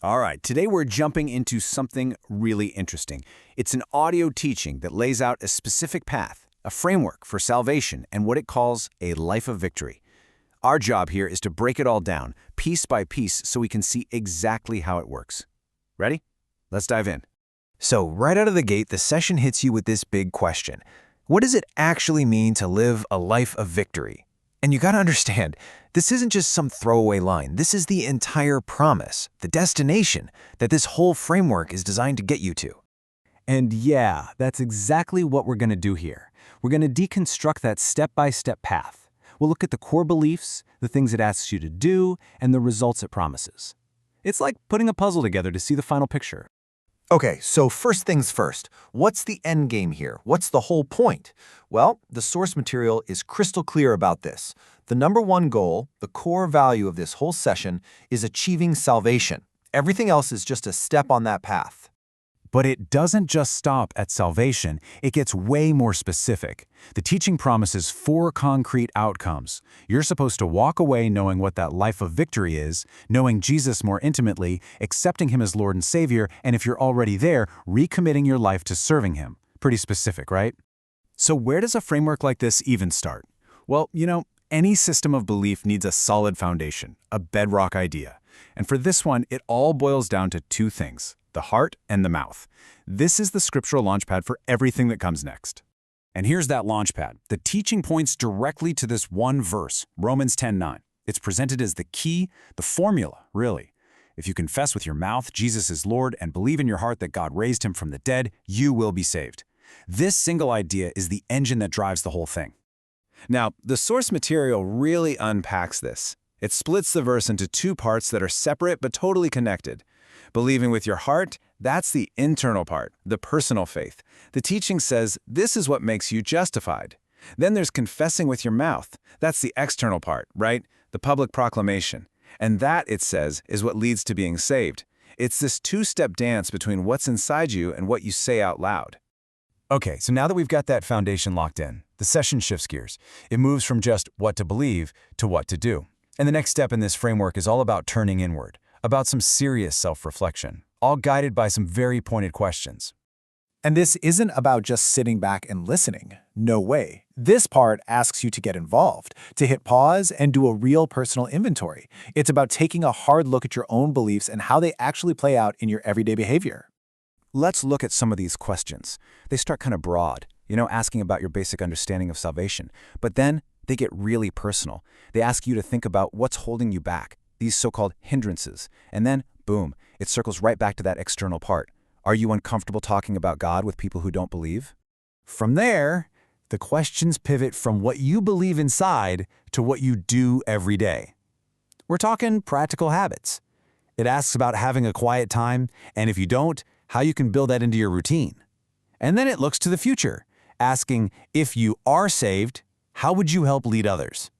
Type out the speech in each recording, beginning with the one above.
All right, today we're jumping into something really interesting. It's an audio teaching that lays out a specific path, a framework for salvation, and what it calls a life of victory. Our job here is to break it all down, piece by piece, so we can see exactly how it works. Ready? Let's dive in. So, right out of the gate, the session hits you with this big question. What does it actually mean to live a life of victory? And you gotta understand, this isn't just some throwaway line. This is the entire promise, the destination that this whole framework is designed to get you to. And yeah, that's exactly what we're gonna do here. We're gonna deconstruct that step-by-step path. We'll look at the core beliefs, the things it asks you to do, and the results it promises. It's like putting a puzzle together to see the final picture. Okay, so first things first, what's the end game here? What's the whole point? Well, the source material is crystal clear about this. The number one goal, the core value of this whole session, is achieving salvation. Everything else is just a step on that path. But it doesn't just stop at salvation, it gets way more specific. The teaching promises 4 concrete outcomes. You're supposed to walk away knowing what that life of victory is, knowing Jesus more intimately, accepting Him as Lord and Savior, and if you're already there, recommitting your life to serving Him. Pretty specific, right? So where does a framework like this even start? Well, any system of belief needs a solid foundation, a bedrock idea. And for this one, it all boils down to 2 things. The heart and the mouth. This is the scriptural launchpad for everything that comes next. And here's that launchpad. The teaching points directly to this one verse, Romans 10:9. It's presented as the key, the formula, really. If you confess with your mouth Jesus is Lord and believe in your heart that God raised Him from the dead, you will be saved. This single idea is the engine that drives the whole thing. Now, the source material really unpacks this. It splits the verse into 2 parts that are separate but totally connected. Believing with your heart, that's the internal part, the personal faith. The teaching says this is what makes you justified. Then there's confessing with your mouth. That's the external part, right? The public proclamation. And that, it says, is what leads to being saved. It's this 2-step dance between what's inside you and what you say out loud. Okay, so now that we've got that foundation locked in, the session shifts gears. It moves from just what to believe to what to do. And the next step in this framework is all about turning inward, about some serious self-reflection, all guided by some very pointed questions. And this isn't about just sitting back and listening. No way. This part asks you to get involved, to hit pause and do a real personal inventory. It's about taking a hard look at your own beliefs and how they actually play out in your everyday behavior. Let's look at some of these questions. They start kind of broad, asking about your basic understanding of salvation. But then they get really personal. They ask you to think about what's holding you back, these so-called hindrances. And then, boom, it circles right back to that external part. Are you uncomfortable talking about God with people who don't believe? From there, the questions pivot from what you believe inside to what you do every day. We're talking practical habits. It asks about having a quiet time, and if you don't, how you can build that into your routine. And then it looks to the future, asking, if you are saved, how would you help lead others?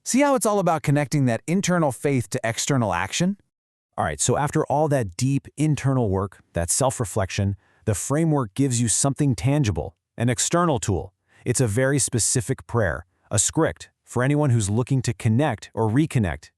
See how it's all about connecting that internal faith to external action? All right, so after all that deep internal work, that self-reflection, the framework gives you something tangible, an external tool. It's a very specific prayer, a script for anyone who's looking to connect or reconnect.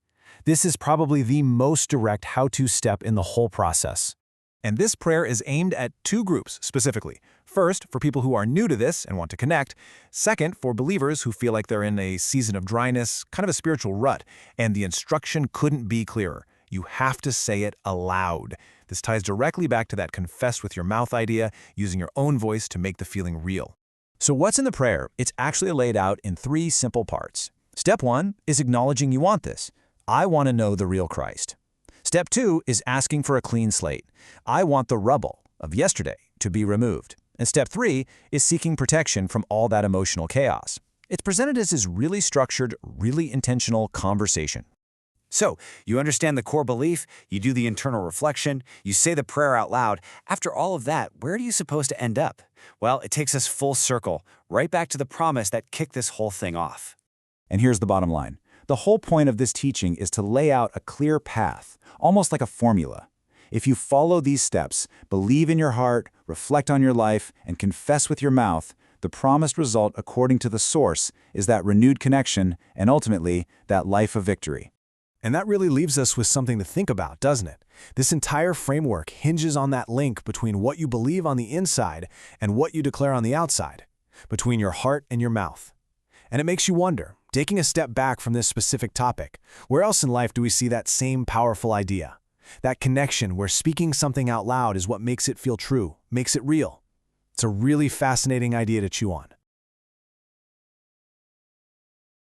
This is probably the most direct how-to step in the whole process. And this prayer is aimed at 2 groups specifically. First, for people who are new to this and want to connect. Second, for believers who feel like they're in a season of dryness, kind of a spiritual rut, and the instruction couldn't be clearer. You have to say it aloud. This ties directly back to that confess with your mouth idea, using your own voice to make the feeling real. So what's in the prayer? It's actually laid out in 3 simple parts. Step 1 is acknowledging you want this. I want to know the real Christ. Step 2 is asking for a clean slate. I want the rubble of yesterday to be removed. And step 3 is seeking protection from all that emotional chaos. It's presented as this really structured, really intentional conversation. So, you understand the core belief, you do the internal reflection, you say the prayer out loud. After all of that, where are you supposed to end up? Well, it takes us full circle, right back to the promise that kicked this whole thing off. And here's the bottom line. The whole point of this teaching is to lay out a clear path, almost like a formula. If you follow these steps, believe in your heart, reflect on your life, and confess with your mouth, the promised result, according to the source, is that renewed connection and ultimately that life of victory. And that really leaves us with something to think about, doesn't it? This entire framework hinges on that link between what you believe on the inside and what you declare on the outside, between your heart and your mouth. And it makes you wonder, taking a step back from this specific topic, where else in life do we see that same powerful idea? That connection where speaking something out loud is what makes it feel true, makes it real. It's a really fascinating idea to chew on.